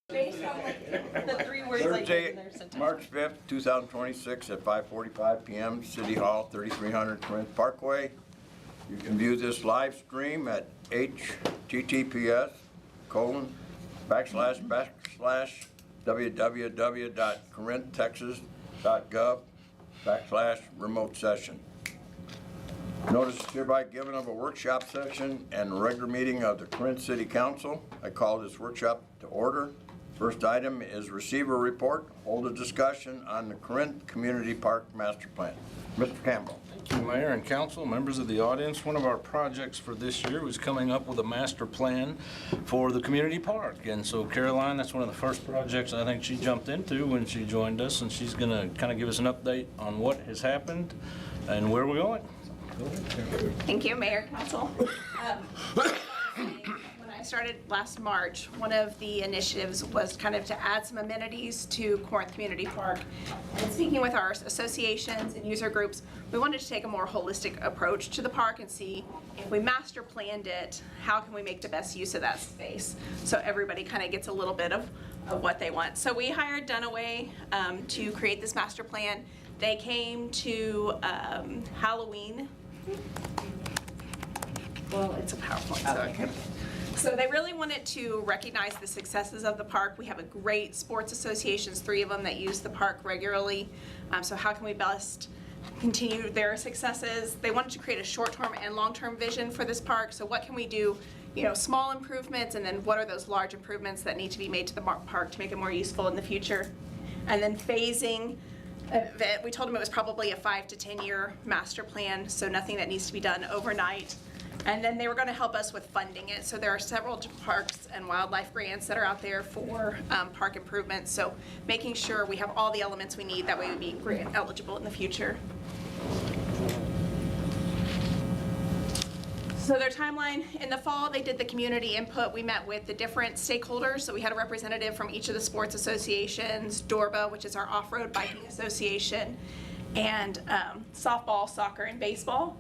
Based on like the 3 words I gave in their sentence. March 5th, 2026 at 5:45 p.m. City Hall, 3300 Corinth Parkway. You can view this live stream at https://www.corinntexas.gov/remote session. Notice is hereby given of a workshop session and regular meeting of the Corinth City Council. I call this workshop to order. First item is receiver report, hold a discussion on the Corinth Community Park Master Plan. Mr. Campbell. Thank you, Mayor and Council, members of the audience. One of our projects for this year was coming up with a master plan for the community park. And so Caroline, that's one of the first projects I think she jumped into when she joined us, and she's going to kind of give us an update on what has happened and where we're going. Go ahead, Caroline. Thank you, Mayor, Council. When I started last March, one of the initiatives was kind of to add some amenities to Corinth Community Park. And speaking with our associations and user groups, we wanted to take a more holistic approach to the park and see if we master planned it, how can we make the best use of that space so everybody kind of gets a little bit of what they want. So we hired Dunaway to create this master plan. They came to Halloween. Well, it's a PowerPoint, so okay. So they really wanted to recognize the successes of the park. We have a great sports associations, 3 of them that use the park regularly. So how can we best continue their successes? They wanted to create a short-term and long-term vision for this park. So what can we do, small improvements, and then what are those large improvements that need to be made to the park to make it more useful in the future? And then phasing. We told them it was probably a 5 to 10 year master plan, so nothing that needs to be done overnight. And then they were going to help us with funding it. So there are several parks and wildlife grants that are out there for park improvements. So making sure we have all the elements we need, that way we'd be grant eligible in the future. So their timeline, in the fall, they did the community input. We met with the different stakeholders. So we had a representative from each of the sports associations, DORBA, which is our off-road biking association, and softball, soccer, and baseball,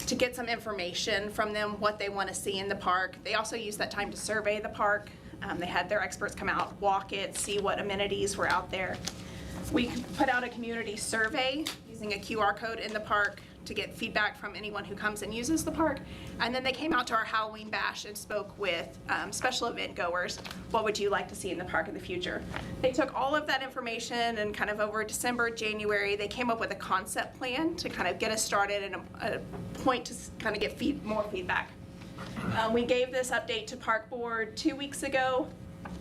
to get some information from them, what they want to see in the park. They also used that time to survey the park. They had their experts come out, walk it, see what amenities were out there. We put out a community survey using a QR code in the park to get feedback from anyone who comes and uses the park. And then they came out to our Halloween bash and spoke with special event goers. What would you like to see in the park in the future? They took all of that information and kind of over December, January, they came up with a concept plan to kind of get us started and a point to kind of get more feedback. We gave this update to Park Board 2 weeks ago.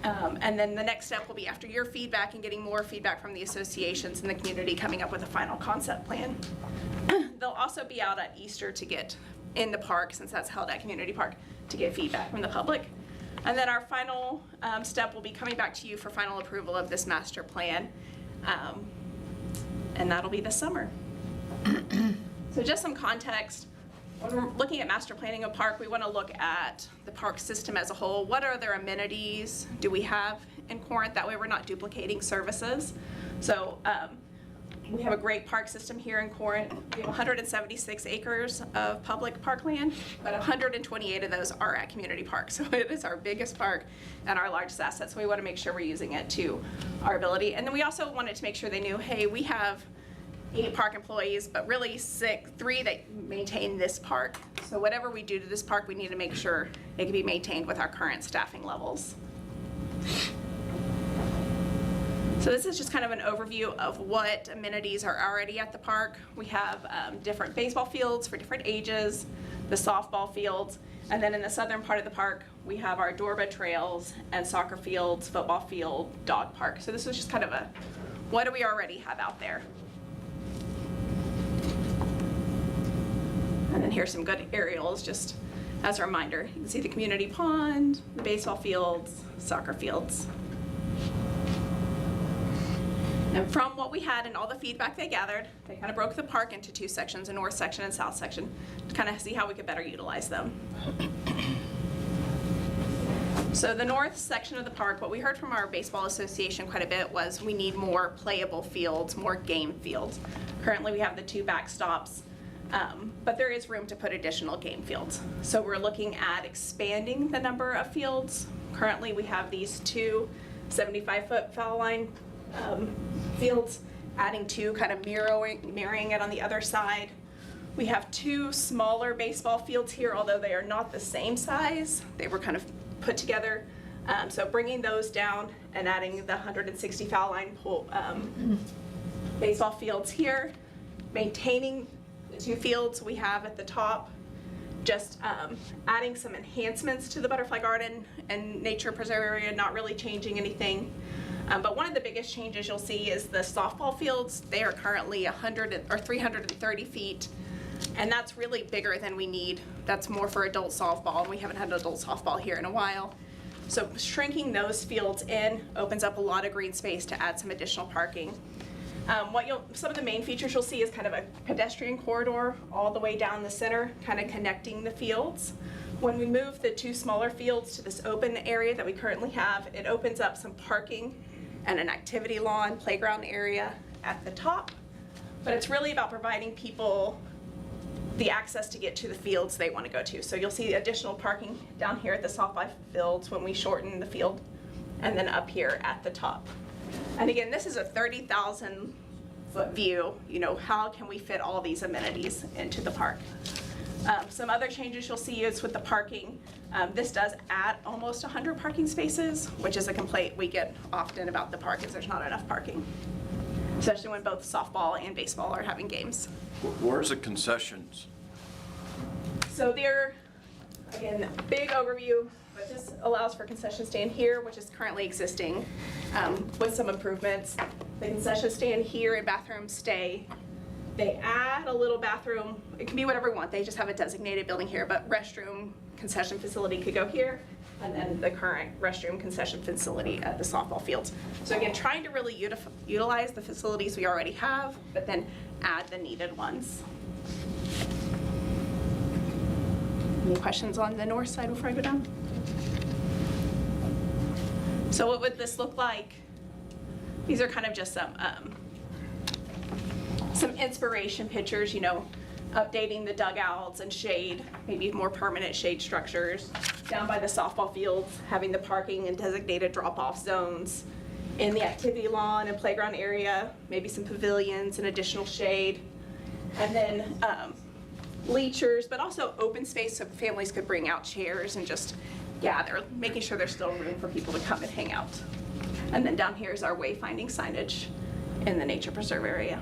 And then the next step will be, after your feedback and getting more feedback from the associations and the community, coming up with a final concept plan. They'll also be out at Easter to get in the park, since that's held at Community Park, to get feedback from the public. And then our final step will be coming back to you for final approval of this master plan. And that'll be this summer. So just some context. When we're looking at master planning a park, we want to look at the park system as a whole. What are their amenities do we have in Corinth? That way we're not duplicating services. So we have a great park system here in Corinth. We have 176 acres of public parkland, but 128 of those are at Community Park. So it is our biggest park and our largest asset. So we want to make sure we're using it to our ability. And then we also wanted to make sure they knew, hey, we have 8 park employees, but really 3 that maintain this park. So whatever we do to this park, we need to make sure it can be maintained with our current staffing levels. So this is just kind of an overview of what amenities are already at the park. We have different baseball fields for different ages, the softball fields, and then in the southern part of the park, we have our Dorba trails and soccer fields, football field, dog park. So this is just kind of a, what do we already have out there? And then here's some good aerials, just as a reminder. You can see the community pond, the baseball fields, soccer fields. And from what we had and all the feedback they gathered, they kind of broke the park into 2 sections, a north section and south section, to kind of see how we could better utilize them. So the north section of the park, what we heard from our baseball association quite a bit was we need more playable fields, more game fields. Currently we have the 2 backstops, but there is room to put additional game fields. So we're looking at expanding the number of fields. Currently we have these 2 75-foot foul line fields, adding 2 kind of mirroring it on the other side. We have 2 smaller baseball fields here, although they are not the same size. They were kind of put together. So bringing those down and adding the 160 foul line baseball fields here, maintaining the 2 fields we have at the top, just adding some enhancements to the butterfly garden and nature preserve area, not really changing anything. But one of the biggest changes you'll see is the softball fields. They are currently 330 feet, and that's really bigger than we need. That's more for adult softball, and we haven't had an adult softball here in a while. So shrinking those fields in opens up a lot of green space to add some additional parking. Some of the main features you'll see is kind of a pedestrian corridor all the way down the center, kind of connecting the fields. When we move the 2 smaller fields to this open area that we currently have, it opens up some parking and an activity lawn, playground area at the top. But it's really about providing people the access to get to the fields they want to go to. So you'll see additional parking down here at the softball fields when we shorten the field, and then up here at the top. And again, this is a 30,000 foot view. You know, how can we fit all these amenities into the park? Some other changes you'll see is with the parking. This does add almost 100 parking spaces, which is a complaint we get often about the park, is there's not enough parking, especially when both softball and baseball are having games. Where's the concessions? So they're, again, big overview, but this allows for concession stand here, which is currently existing with some improvements. The concession stand here and bathroom stay. They add a little bathroom. It can be whatever we want. They just have a designated building here, but restroom concession facility could go here, and then the current restroom concession facility at the softball fields. So again, trying to really utilize the facilities we already have, but then add the needed ones. Any questions on the north side before I go down? So what would this look like? These are kind of just some inspiration pictures, you know, updating the dugouts and shade, maybe more permanent shade structures. Down by the softball fields, having the parking and designated drop-off zones. In the activity lawn and playground area, maybe some pavilions and additional shade. And then bleachers, but also open space so families could bring out chairs and just gather, making sure there's still room for people to come and hang out. And then down here is our wayfinding signage in the nature preserve area.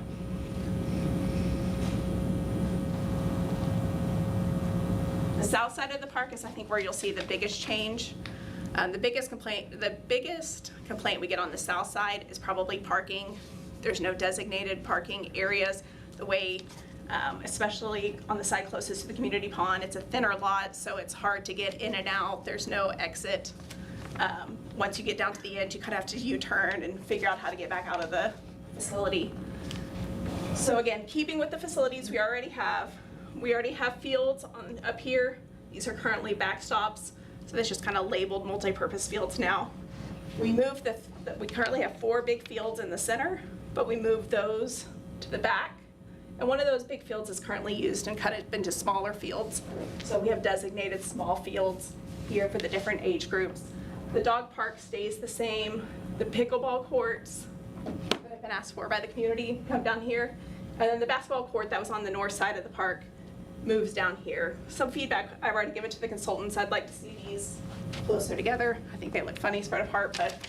The south side of the park is, I think, where you'll see the biggest change. The biggest complaint we get on the south side is probably parking. There's no designated parking areas. The way, especially on the side closest to the community pond, it's a thinner lot, so it's hard to get in and out. There's no exit. Once you get down to the end, you kind of have to U-turn and figure out how to get back out of the facility. So again, keeping with the facilities we already have fields up here. These are currently backstops, so that's just kind of labeled multi-purpose fields now. We moved we currently have 4 big fields in the center, but we moved those to the back. And one of those big fields is currently used and cut it into smaller fields. So we have designated small fields here for the different age groups. The dog park stays the same. The pickleball courts that have been asked for by the community come down here. And then the basketball court that was on the north side of the park moves down here. Some feedback I've already given to the consultants. I'd like to see these closer together. I think they look funny spread apart, but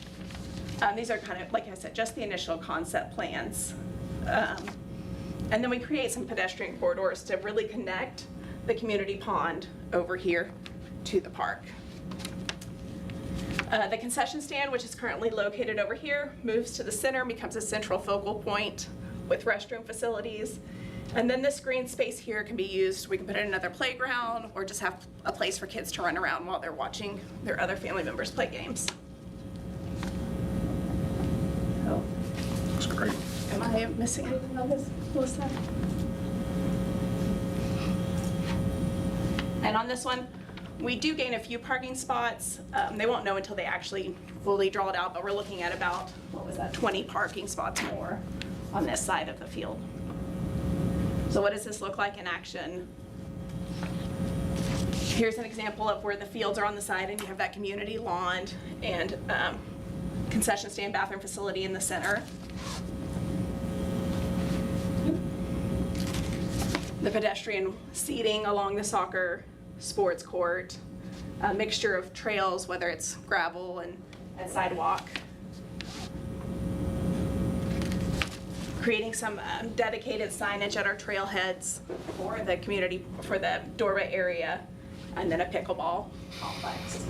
these are kind of, like I said, just the initial concept plans. And then we create some pedestrian corridors to really connect the community pond over here to the park. The concession stand, which is currently located over here, moves to the center and becomes a central focal point with restroom facilities. And then this green space here can be used, we can put in another playground or just have a place for kids to run around while they're watching their other family members play games. Oh. Looks great. Am I missing anything on this list? And on this one, we do gain a few parking spots. They won't know until they actually fully draw it out, but we're looking at about, 20 parking spots more on this side of the field. So what does this look like in action? Here's an example of where the fields are on the side and you have that community lawn and concession stand bathroom facility in the center. The pedestrian seating along the soccer sports court, a mixture of trails, whether it's gravel and sidewalk. Creating some dedicated signage at our trailheads for the community, for the Dorba area, and then a pickleball complex.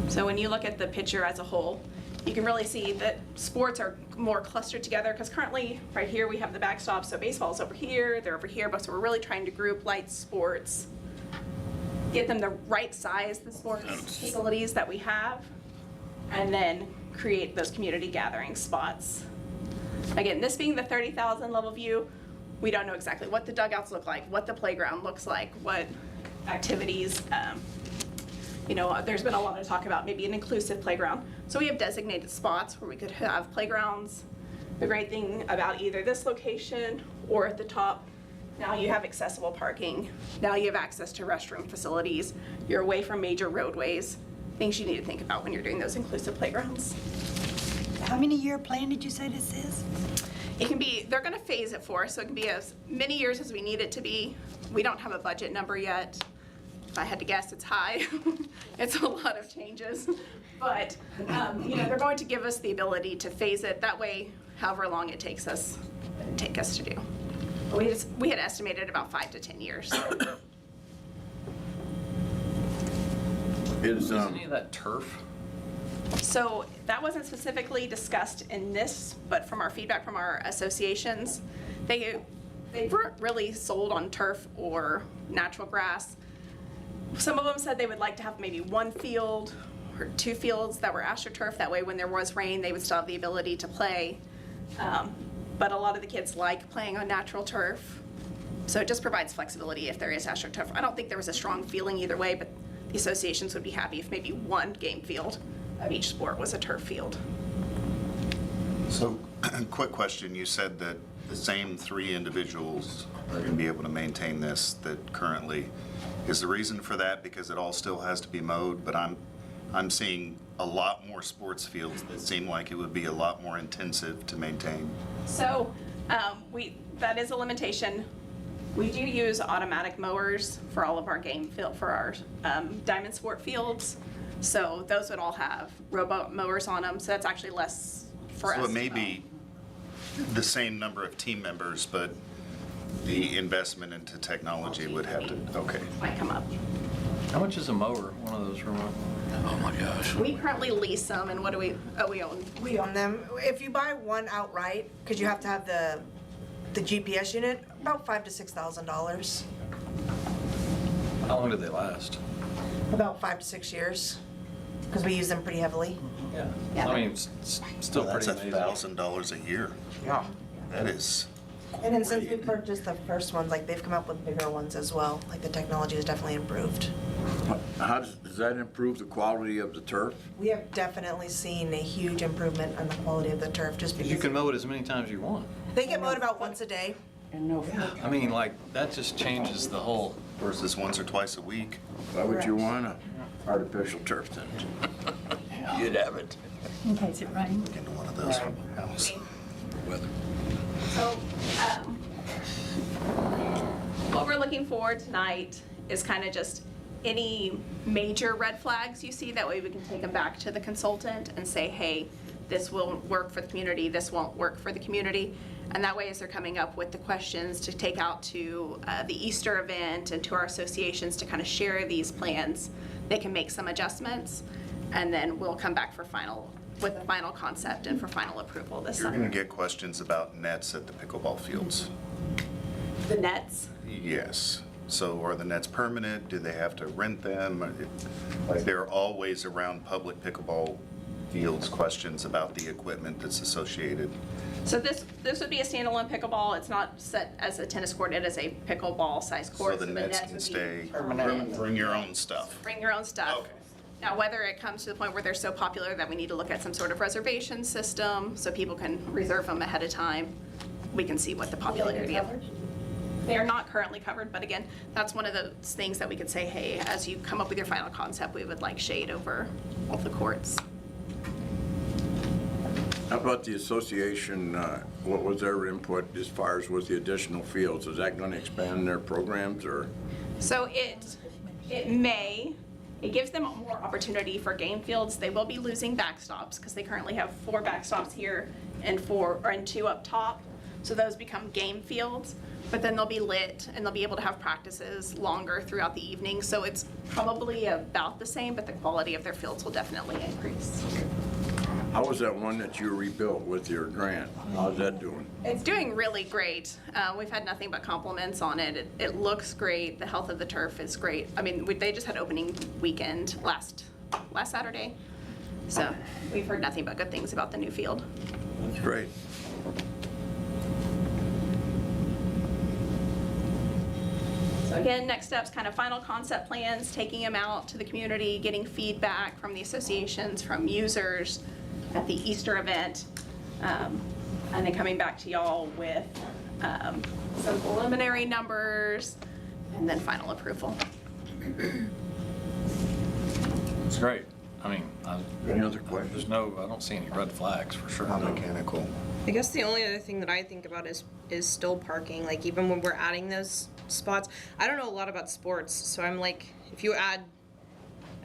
So when you look at the picture as a whole, you can really see that sports are more clustered together, because currently, right here, we have the backstop, so baseball's over here, they're over here, but so we're really trying to group light sports, get them the right size, the sports facilities that we have, and then create those community gathering spots. Again, this being the 30,000 level view, we don't know exactly what the dugouts look like, what the playground looks like, what activities, you know, there's been a lot of talk about maybe an inclusive playground. So we have designated spots where we could have playgrounds. The great thing about either this location or at the top, now you have accessible parking. Now you have access to restroom facilities. You're away from major roadways. Things you need to think about when you're doing those inclusive playgrounds. How many year plan did you say this is? It can be, they're gonna phase it for us, so it can be as many years as we need it to be. We don't have a budget number yet. If I had to guess, it's high. It's a lot of changes. But, you know, they're going to give us the ability to phase it. That way, however long it takes us to do. We had estimated about 5 to 10 years. Is, Is any of that turf? So that wasn't specifically discussed in this, but from our feedback from our associations, they weren't really sold on turf or natural grass. Some of them said they would like to have maybe one field or 2 fields that were AstroTurf. That way when there was rain, they would still have the ability to play. But a lot of the kids like playing on natural turf. So it just provides flexibility if there is AstroTurf. I don't think there was a strong feeling either way, but the associations would be happy if maybe one game field of each sport was a turf field. So, quick question, you said that the same 3 individuals are going to be able to maintain this that currently, is the reason for that because it all still has to be mowed? But I'm seeing a lot more sports fields that seem like it would be a lot more intensive to maintain. So that is a limitation. We do use automatic mowers for all of our game field, for our diamond sport fields. So those would all have robot mowers on them. So that's actually less for us. So it may be the same number of team members, but the investment into technology would have to, okay. Might come up. How much is a mower, one of those remote? Oh my gosh. We currently lease them, and what do we own? We own them. If you buy one outright, because you have to have the GPS unit, about $5,000 to $6,000. How long do they last? About 5 to 6 years, because we use them pretty heavily. Yeah. Yeah. I mean, it's still That's pretty amazing. $1,000 a year. Yeah. That is And then since we great. purchased the first ones, like they've come up with bigger ones as well. Like the technology has definitely improved. how does that improve the quality of the turf? We have definitely seen a huge improvement in the quality of the turf just because You can mow it as many times as you want. they get mowed about once a day. I mean, like, that just changes the whole. Versus once or twice a week. Why would you want an artificial turf then? You'd have it. In case it rains. Into one of those from my house. Weather. So, what we're looking for tonight is kind of just any major red flags you see. That way we can take them back to the consultant and say, hey, this will work for the community, this won't work for the community. And that way, as they're coming up with the questions to take out to the Easter event and to our associations to kind of share these plans, they can make some adjustments. And then we'll come back with a final concept and for final approval this You're summer. going to get questions about nets at the pickleball fields. The nets. Yes. So are the nets permanent? Do they have to rent them? Like there are always around public pickleball fields questions about the equipment that's associated. So this would be a standalone pickleball. It's not set as a tennis court. It is a pickleball size court. So the nets can would be stay, permanent. bring your own stuff. Bring your own stuff. Okay. Now, whether it comes to the point where they're so popular that we need to look at some sort of reservation system so people can reserve them ahead of time, we can see what the popularity of. They are not currently covered, but again, that's one of those things that we could say, hey, as you come up with your final concept, we would like shade over all the courts. How about the association, what was their input as far as with the additional fields? Is that going to expand their programs, or? So it gives them more opportunity for game fields. They will be losing backstops because they currently have 4 backstops here and 2 up top. So those become game fields, but then they'll be lit and they'll be able to have practices longer throughout the evening. So it's probably about the same, but the quality of their fields will definitely increase. How was that one that you rebuilt with your grant? How's that doing? It's doing really great. We've had nothing but compliments on it. It looks great. The health of the turf is great. I mean, they just had opening weekend last Saturday. So we've heard nothing but good things about the new field. That's great. So again, next steps, kind of final concept plans, taking them out to the community, getting feedback from the associations, from users at the Easter event, and then coming back to y'all with some preliminary numbers and then final approval. It's great. I mean, Any other questions? I don't see any red flags for sure. How mechanical? I guess the only other thing that I think about is still parking. Like even when we're adding those spots, I don't know a lot about sports, so I'm like, if you add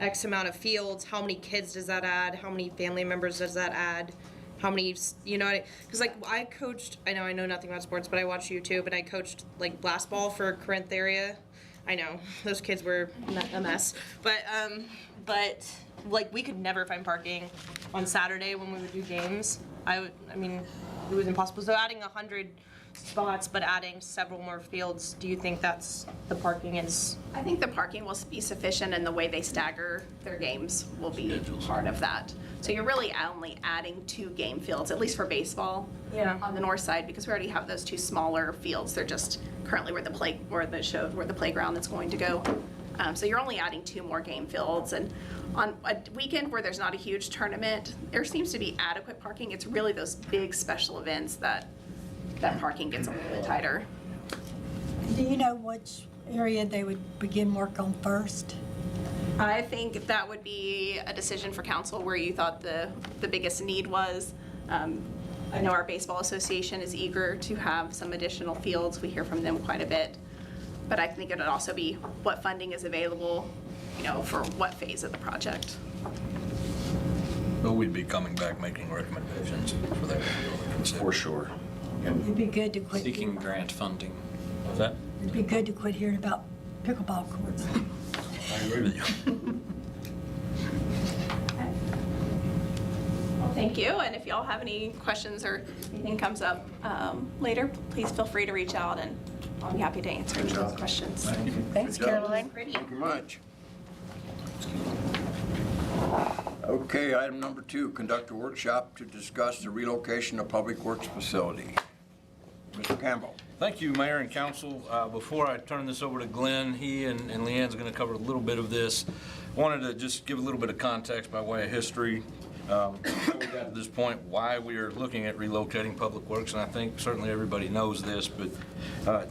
X amount of fields, how many kids does that add? How many family members does that add? How many, you know, because like I coached, I know nothing about sports, but I watch YouTube and I coached like blast ball for Corinth area. I know those kids were a mess, but like we could never find parking on Saturday when we would do games. I mean, it was impossible. So adding 100 spots, but adding several more fields, do you think that's the parking is? I think the parking will be sufficient and the way they stagger their games will be part of that. So you're really only adding 2 game fields, at least for baseball, Yeah. on the north side, because we already have those 2 smaller fields. They're just currently where the playground is going to go. So you're only adding 2 more game fields, and on a weekend where there's not a huge tournament, there seems to be adequate parking. It's really those big special events that parking gets a little bit tighter. Do you know which area they would begin work on first? I think that would be a decision for council where you thought the biggest need was. I know our baseball association is eager to have some additional fields. We hear from them quite a bit. But I think it would also be what funding is available, you know, for what phase of the project. But we'd be coming back making recommendations for that. For sure. It'd be good to quit. Seeking grant funding. What's that? It'd be good to quit hearing about pickleball courts. I agree with you. Well, thank you, and if y'all have any questions or anything comes up later, please feel free to reach out, and I'll be happy to answer any of those questions. Thanks, Good job. Caroline. Pretty. Thank you much. Okay, item number 2, conduct a workshop to discuss the relocation of Public Works facility. Mr. Campbell. Thank you, Mayor and Council. Before I turn this over to Glenn, he and Leanne's going to cover a little bit of this. Wanted to just give a little bit of context by way of history. Before we got to this point, why we are looking at relocating Public Works, and I think certainly everybody knows this, but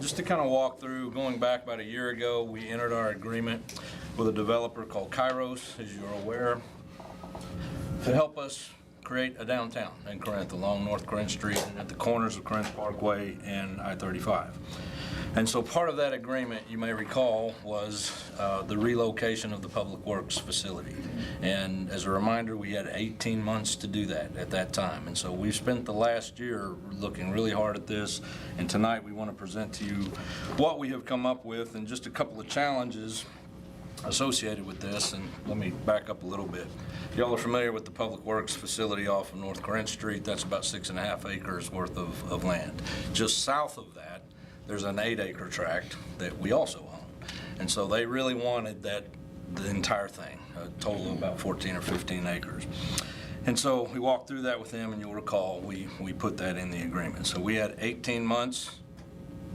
just to kind of walk through, going back about a year ago, we entered our agreement with a developer called Kairos, as you're aware, to help us create a downtown in Corinth along North Corinth Street and at the corners of Corinth Parkway and I-35. And so part of that agreement, you may recall, was the relocation of the Public Works facility. And as a reminder, we had 18 months to do that at that time. And so we've spent the last year looking really hard at this. And tonight we want to present to you what we have come up with and just a couple of challenges associated with this. And let me back up a little bit. Y'all are familiar with the Public Works facility off of North Corinth Street. That's about 6.5 acres worth of land. Just south of that, there's an 8-acre tract that we also own. And so they really wanted the entire thing, a total of about 14 or 15 acres. And so we walked through that with them, and you'll recall we put that in the agreement. So we had 18 months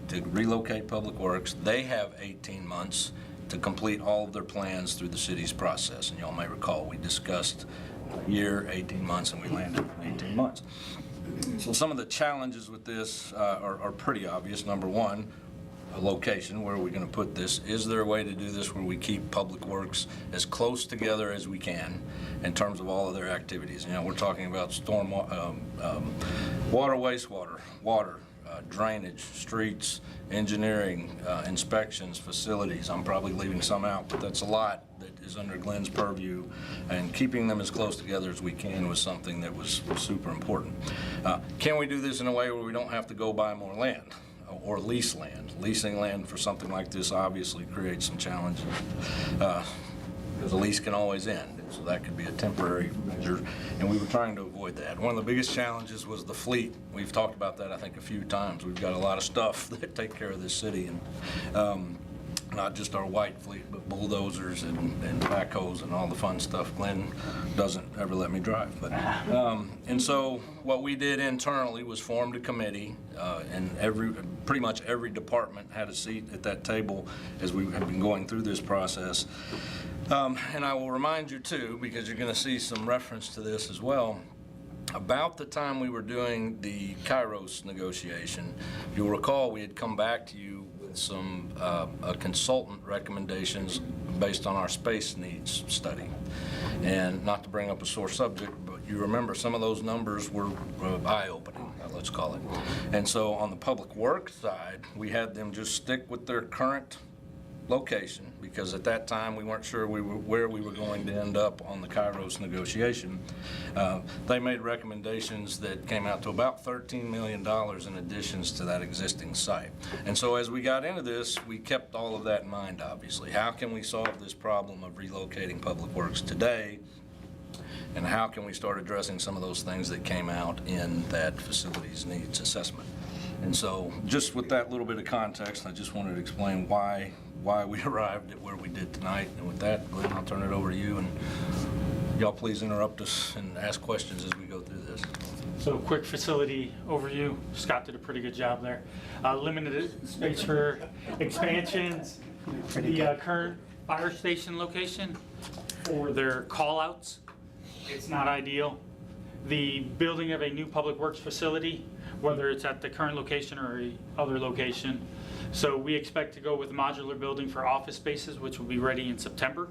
to relocate Public Works. They have 18 months to complete all of their plans through the city's process. And y'all may recall we discussed a year, 18 months, and we landed in 18 months. So some of the challenges with this are pretty obvious. Number one, a location. Where are we going to put this? Is there a way to do this where we keep Public Works as close together as we can in terms of all of their activities? You know, we're talking about storm, water, wastewater, water, drainage, streets, engineering, inspections, facilities. I'm probably leaving some out, but that's a lot that is under Glenn's purview, and keeping them as close together as we can was something that was super important. Can we do this in a way where we don't have to go buy more land or lease land? Leasing land for something like this obviously creates some challenges, because a lease can always end, so that could be a temporary measure, and we were trying to avoid that. One of the biggest challenges was the fleet. We've talked about that, I think, a few times. We've got a lot of stuff that take care of this city, and not just our white fleet, but bulldozers and backhoes and all the fun stuff Glenn doesn't ever let me drive. But and so what we did internally was formed a committee, and pretty much every department had a seat at that table as we have been going through this process. And I will remind you too, because you're going to see some reference to this as well, about the time we were doing the Kairos negotiation, you'll recall we had come back to you with some consultant recommendations based on our space needs study. And not to bring up a sore subject, but you remember some of those numbers were eye-opening, let's call it. And so on the public works side, we had them just stick with their current location, because at that time we weren't sure where we were going to end up on the Kairos negotiation. They made recommendations that came out to about $13 million in additions to that existing site. And so as we got into this, we kept all of that in mind, obviously. How can we solve this problem of relocating Public Works today? And how can we start addressing some of those things that came out in that facilities needs assessment? And so just with that little bit of context, I just wanted to explain why we arrived at where we did tonight. And with that, Glenn, I'll turn it over to you, and y'all please interrupt us and ask questions as we go through this. So quick facility overview. Scott did a pretty good job there. Limited space for expansions. The current fire station location for their call-outs, it's not ideal. The building of a new public works facility, whether it's at the current location or a other location. So we expect to go with modular building for office spaces, which will be ready in September.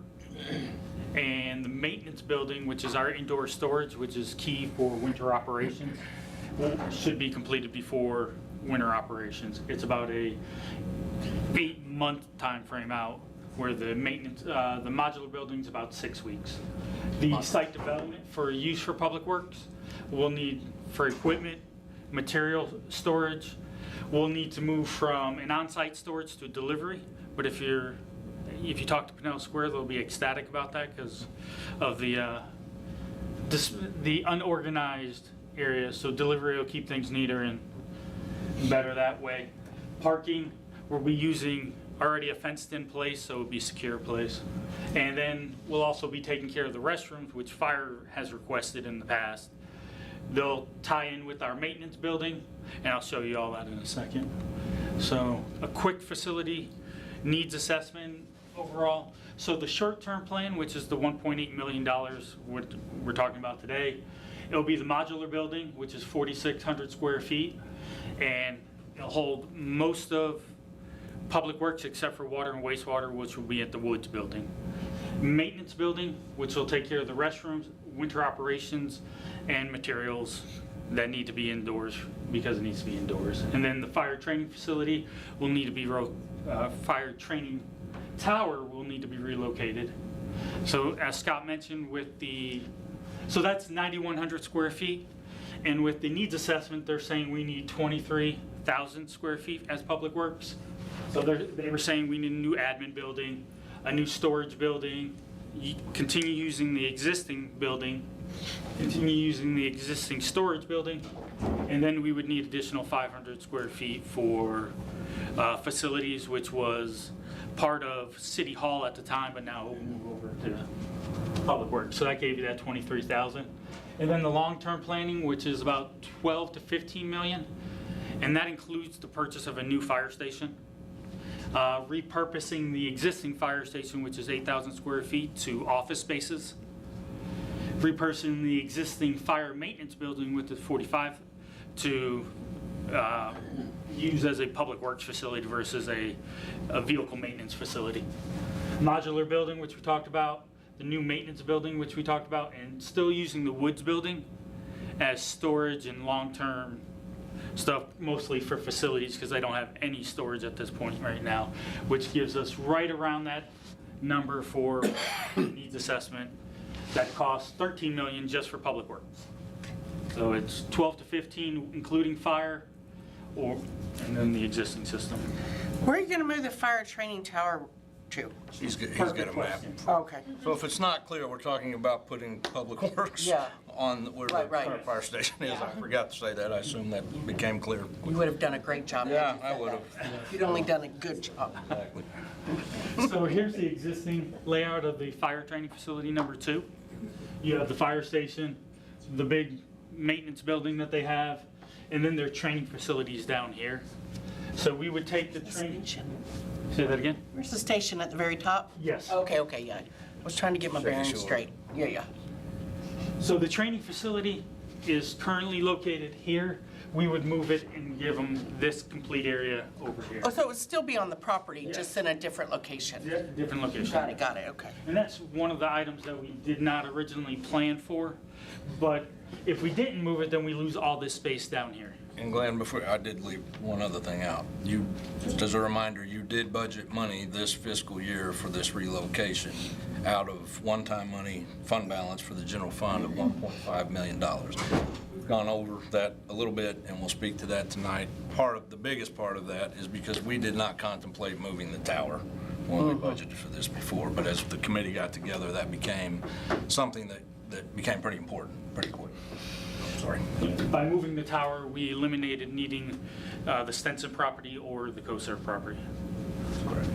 And the maintenance building, which is our indoor storage, which is key for winter operations, should be completed before winter operations. It's about a 8-month time frame out, where the maintenance, the modular building's about 6 weeks. The site development for use for public works will need for equipment, material storage. We'll need to move from an on-site storage to delivery, but if you talk to Pinell Square, they'll be ecstatic about that because of the unorganized area. So delivery will keep things neater and better that way. Parking, we'll be using already a fenced-in place, so it'll be a secure place. And then we'll also be taking care of the restrooms, which fire has requested in the past. They'll tie in with our maintenance building, and I'll show you all that in a second. So a quick facility needs assessment overall. So the short-term plan, which is the $1.8 million we're talking about today, it'll be the modular building, which is 4,600 square feet, and it'll hold most of public works except for water and wastewater, which will be at the Woods building. Maintenance building, which will take care of the restrooms, winter operations, and materials that need to be indoors because it needs to be indoors. And then the fire training facility will need to be, fire training tower will need to be relocated. So as Scott mentioned so that's 9,100 square feet. And with the needs assessment, they're saying we need 23,000 square feet as public works. So they were saying we need a new admin building, a new storage building, continue using the existing building, continue using the existing storage building, and then we would need additional 500 square feet for facilities, which was part of City Hall at the time, but now we'll move over to Public Works. So that gave you that 23,000. And then the long-term planning, which is about 12 to 15 million, and that includes the purchase of a new fire station. Repurposing the existing fire station, which is 8,000 square feet, to office spaces. Repurposing the existing fire maintenance building, which is 45, to used as a public works facility versus a vehicle maintenance facility. Modular building, which we talked about, the new maintenance building, which we talked about, and still using the Woods building as storage and long-term stuff, mostly for facilities, because they don't have any storage at this point right now, which gives us right around that number for needs assessment. That costs $13 million just for public works. So it's 12 to 15, including fire, and then the existing system. Where are you gonna move the fire training tower to? He's got a Perfect map. question. Okay. So if it's not clear, we're talking about putting Public Works Yeah. on where the Right. current fire station is. I forgot to say that. I assume that became clear. You would have done a great job. had Yeah, you I said would that. have. You'd only done a good job. Exactly. So here's the existing layout of the fire training facility number 2. You have the fire station, the big maintenance building that they have, and then their training facilities down here. So we would take the training, say that again? Where's the station, at the very top? Yes. Okay, yeah. I was trying to get my bearings sure. straight. Yeah. So the training facility is currently located here. We would move it and give them this complete area over here. Oh, so it would still be on the property, Yeah. just in a different location? Different location. Got it, okay. And that's one of the items that we did not originally plan for. But if we didn't move it, then we lose all this space down here. And Glenn, before, I did leave one other thing out. You, just as a reminder, you did budget money this fiscal year for this relocation out of one-time money fund balance for the general fund of $1.5 million. We've gone over that a little bit, and we'll speak to that tonight. The biggest part of that is because we did not contemplate moving the tower when we budgeted for this before. But as the committee got together, that became something that became pretty important pretty quick. Sorry. By moving the tower, we eliminated needing the Stenson property or the CoServe property. Correct.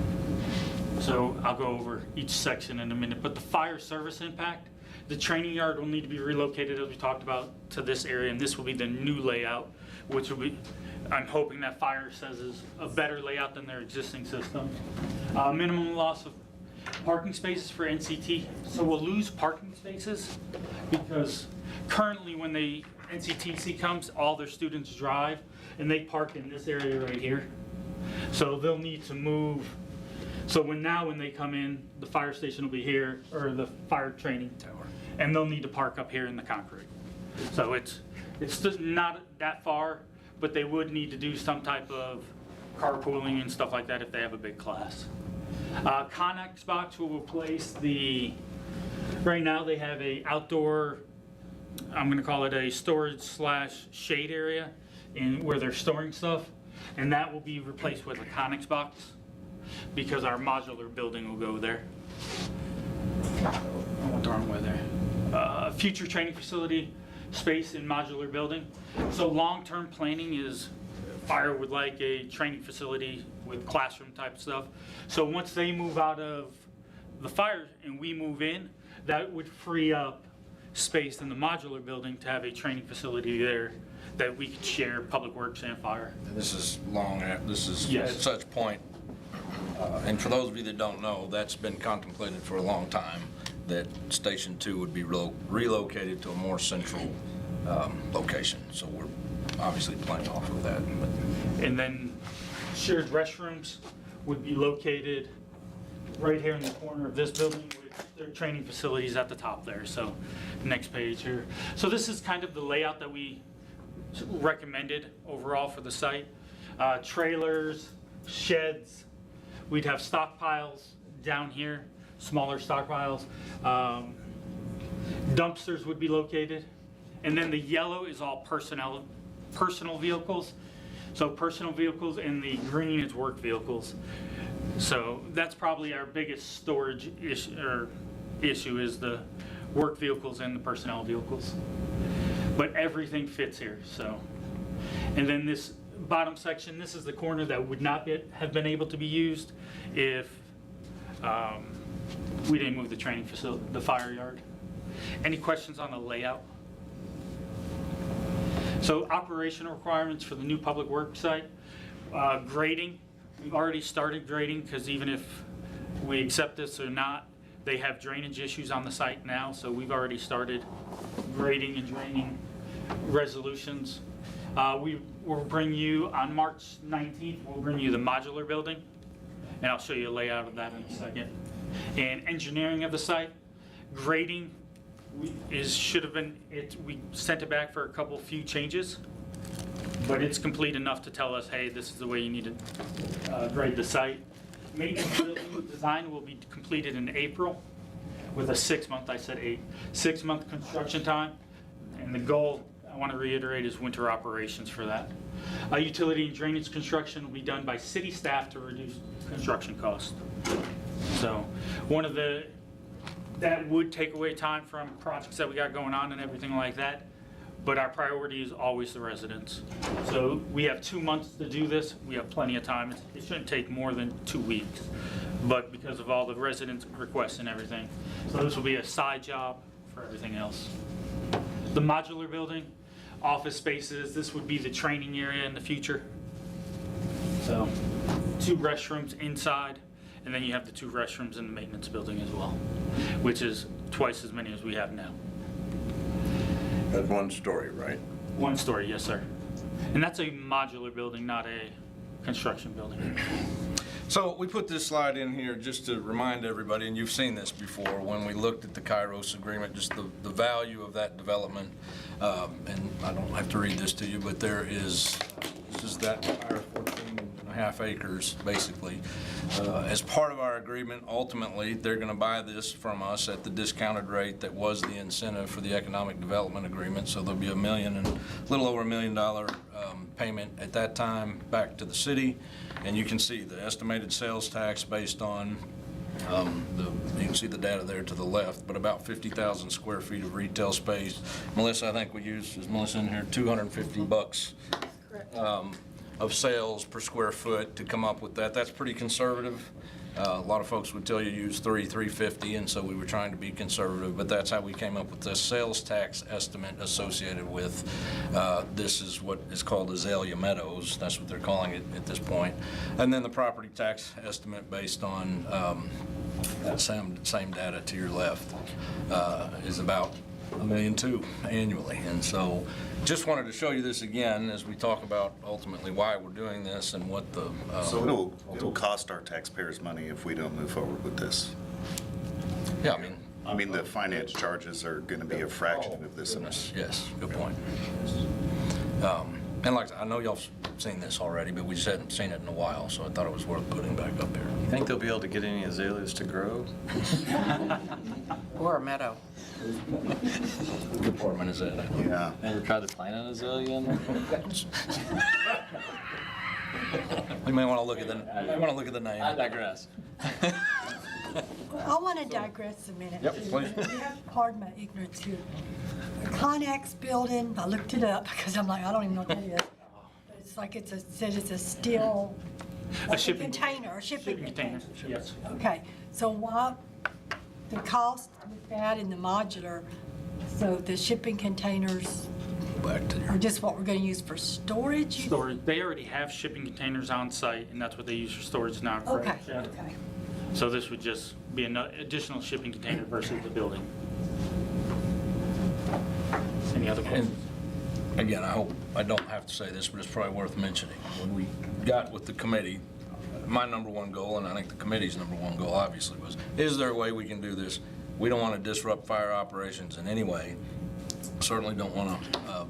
So I'll go over each section in a minute, but the fire service impact, the training yard will need to be relocated, as we talked about, to this area, and this will be the new layout, which will be, I'm hoping that fire says is a better layout than their existing system. Minimum loss of parking spaces for NCT. So we'll lose parking spaces because currently when NCTC comes, all their students drive and they park in this area right here. So they'll need to move. So when they come in, the fire station will be here, or the fire training tower, and they'll need to park up here in the concrete. So it's just not that far, but they would need to do some type of carpooling and stuff like that if they have a big class. Connex box will replace right now they have a outdoor, I'm gonna call it a storage / shade area where they're storing stuff, and that will be replaced with a Connex box because our modular building will go there. I went the wrong way there. Future training facility space in modular building. So long-term planning is fire would like a training facility with classroom type stuff. So once they move out of the fire and we move in, that would free up space in the modular building to have a training facility there that we could share, Public Works and fire. This is Yes. at such point, and for those of you that don't know, that's been contemplated for a long time, that Station 2 would be relocated to a more central location. So we're obviously playing off of that. And then shared restrooms would be located right here in the corner of this building with their training facilities at the top there. So next page here. So this is kind of the layout that we recommended overall for the site. Trailers, sheds, we'd have stockpiles down here, smaller stockpiles. Dumpsters would be located. And then the yellow is all personal vehicles. So personal vehicles, and the green is work vehicles. So that's probably our biggest storage issue is the work vehicles and the personnel vehicles. But everything fits here, so. And then this bottom section, this is the corner that would not have been able to be used if we didn't move the training facility, the fire yard. Any questions on the layout? So operational requirements for the new public works site. Grading, we've already started grading because even if we accept this or not, they have drainage issues on the site now, so we've already started grading and draining resolutions. We will bring you, on March 19th, we'll bring you the modular building, and I'll show you a layout of that in a second. And engineering of the site, grading we sent it back for a few changes, but it's complete enough to tell us, hey, this is the way you need to grade the site. Maintenance building design will be completed in April with a 6-month, I said 6-month construction time. And the goal, I want to reiterate, is winter operations for that. Utility and drainage construction will be done by city staff to reduce construction costs. So that would take away time from projects that we got going on and everything like that. But our priority is always the residents. So we have 2 months to do this. We have plenty of time. It shouldn't take more than 2 weeks, but because of all the residents' requests and everything. So this will be a side job for everything else. The modular building, office spaces, this would be the training area in the future. So 2 restrooms inside, and then you have the 2 restrooms in the maintenance building as well, which is twice as many as we have now. That's 1 story, right? 1 story, yes, sir. And that's a modular building, not a construction building. So we put this slide in here just to remind everybody, and you've seen this before, when we looked at the Kairos agreement, just the value of that development. And I don't have to read this to you, but this is that entire 14.5 acres, basically. As part of our agreement, ultimately, they're going to buy this from us at the discounted rate that was the incentive for the economic development agreement. So there'll be a little over $1 million payment at that time back to the city. And you can see the estimated sales tax based on you can see the data there to the left, but about 50,000 square feet of retail space. Melissa, I think we used, is Melissa in here, $250 of sales per square foot to come up with that. That's pretty conservative. A lot of folks would tell you use $350, and so we were trying to be conservative, but that's how we came up with the sales tax estimate associated with this is what is called Azalea Meadows. That's what they're calling it at this point. And then the property tax estimate based on that same data to your left is about $1.2 million annually. And so just wanted to show you this again as we talk about ultimately why we're doing this and what the So it'll cost our taxpayers money if we don't move forward with this. Yeah, I mean, the finance charges are going to be a fraction of this. Yes, good point. And like I know y'all seen this already, but we just hadn't seen it in a while, so I thought it was worth putting back up here. You think they'll be able to get any azaleas to grow? Or a meadow. What department is that? Yeah. Ever tried to plant an azalea in there? We may want to look at the name. I digress. I want to digress a minute. Yep, please. Pardon my ignorance here. The Connex building, I looked it up because I'm like, I don't even know what that is. But it's like said it's a steel, A like shipping container, a shipping container, container. yes. Okay, so what, the cost with that in the modular, so the shipping containers Back to your. are just what we're going to use for storage? Storage, they already have shipping containers on site, and that's what they use for storage now, Okay, correct? Yeah. okay. So this would just be an additional shipping container versus the building. Any other questions? And again, I hope I don't have to say this, but it's probably worth mentioning. When we got with the committee, my number 1 goal, and I think the committee's number 1 goal obviously was, is there a way we can do this? We don't want to disrupt fire operations in any way. Certainly don't want to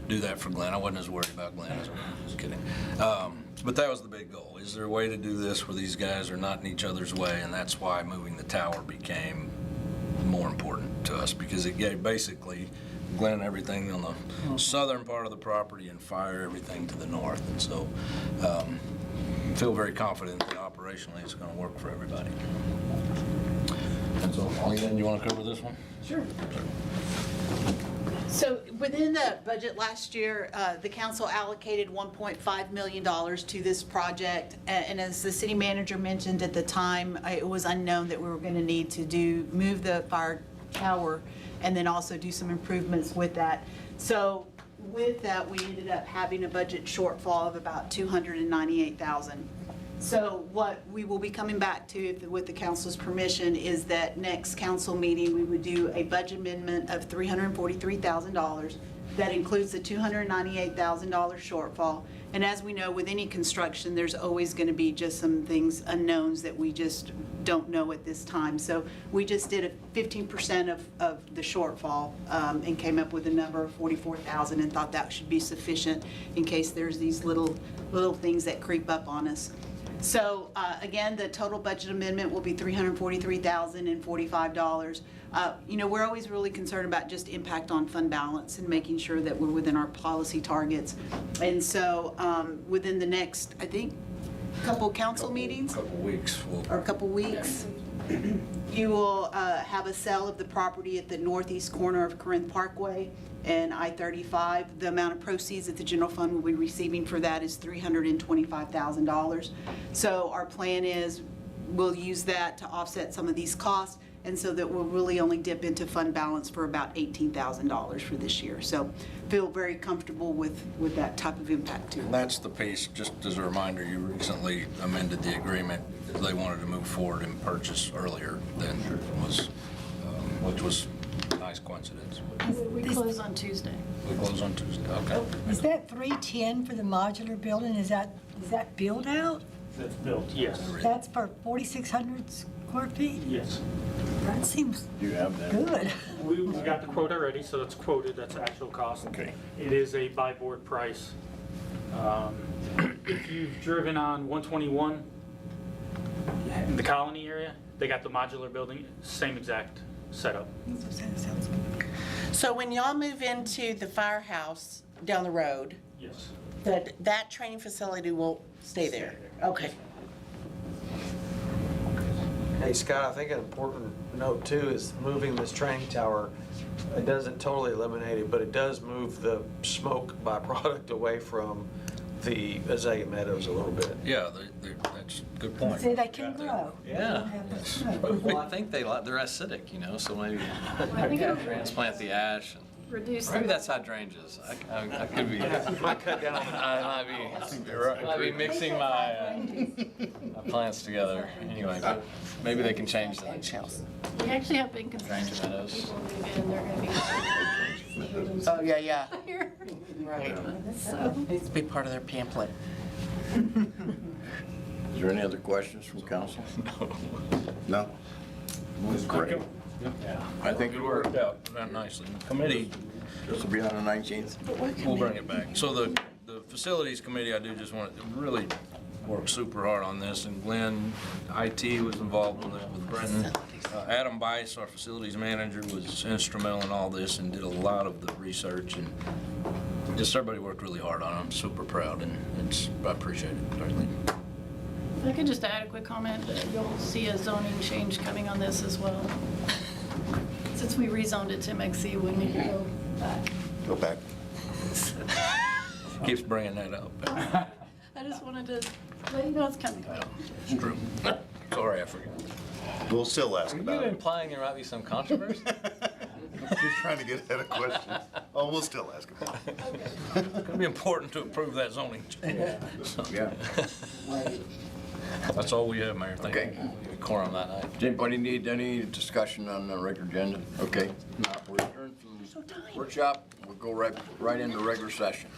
do that for Glenn. I wasn't as worried about Glenn as I was kidding. But that was the big goal. Is there a way to do this where these guys are not in each other's way? And that's why moving the tower became more important to us, because it gave basically Glenn everything on the southern part of the property and fire everything to the north. And so feel very confident that operationally it's going to work for everybody. And so, Leanne, you want to cover this one? Sure. So within the budget last year, the council allocated $1.5 million to this project. And as the city manager mentioned at the time, it was unknown that we were going to need to move the fire tower and then also do some improvements with that. So with that, we ended up having a budget shortfall of about $298,000. So what we will be coming back to, with the council's permission, is that next council meeting, we would do a budget amendment of $343,000. That includes the $298,000 shortfall. And as we know, with any construction, there's always going to be just some things, unknowns that we just don't know at this time. So we just did a 15% of the shortfall and came up with a number of $44,000 and thought that should be sufficient in case there's these little things that creep up on us. So again, the total budget amendment will be $343,045. We're always really concerned about just impact on fund balance and making sure that we're within our policy targets. And so within the next, I think, couple council meetings, Couple weeks. or a couple weeks, you will have a sale of the property at the northeast corner of Corinth Parkway and I-35. The amount of proceeds that the general fund will be receiving for that is $325,000. So our plan is we'll use that to offset some of these costs, and so that we'll really only dip into fund balance for about $18,000 for this year. So feel very comfortable with that type of impact too. And that's the piece, just as a reminder, you recently amended the agreement. They wanted to move forward and purchase earlier than was, which was a nice coincidence. We close on Tuesday. We close on Tuesday, okay. Is that 310 for the modular building? Is that build out? That's built, yes. That's for 4,600 square feet? Yes. That seems Do you have that? good. We got the quote already, so that's quoted, that's actual cost. Okay. It is a by board price. If you've driven on 121, in the Colony area, they got the modular building, same exact setup. Sounds good. So when y'all move into the firehouse down the road, Yes. that training facility will stay there? Okay. Hey, Scott, I think an important note too is moving this training tower. It doesn't totally eliminate it, but it does move the smoke byproduct away from the Azalea Meadows a little bit. Yeah, that's a good point. See, they can grow. Yeah. They don't have that smoke. Well, I think they're acidic, so maybe transplant the ash. Reduce Maybe that's how drainage is. I could be. Might cut down on I might be mixing my plants together. Anyway, but maybe they can change that. We actually have been concerned Drainage about meadows. people moving in, they're gonna be. Oh, yeah. Here. Right. So, Needs to be part of their pamphlet. Is there any other questions from council? No? Great. I think It worked out that nicely. The committee, this will be on the 19th. we'll bring it back. So the facilities committee, I do just want to really work super hard on this, and Glenn, IT was involved with it, with Brendan. Adam Bice, our facilities manager, was instrumental in all this and did a lot of the research, and just everybody worked really hard on it. I'm super proud, and I appreciate it greatly. if I could just add a quick comment, that you'll see a zoning change coming on this as well. Since we rezoned it to MXC, we need to go back. Go back. Keeps bringing that up. I just wanted to let you know it's coming. It's true. Sorry, I forgot. We'll still ask Are you about it. implying there might be some controversy? Just trying to get ahead of questions. Oh, we'll still ask about it. It's going to be important to approve that zoning change. Yeah. That's all we have, Mayor. Thank you. Okay. Quorum that night. Does anybody need any discussion on the regular agenda? Okay. Now, we're adjourned from workshop. We'll go right into regular session.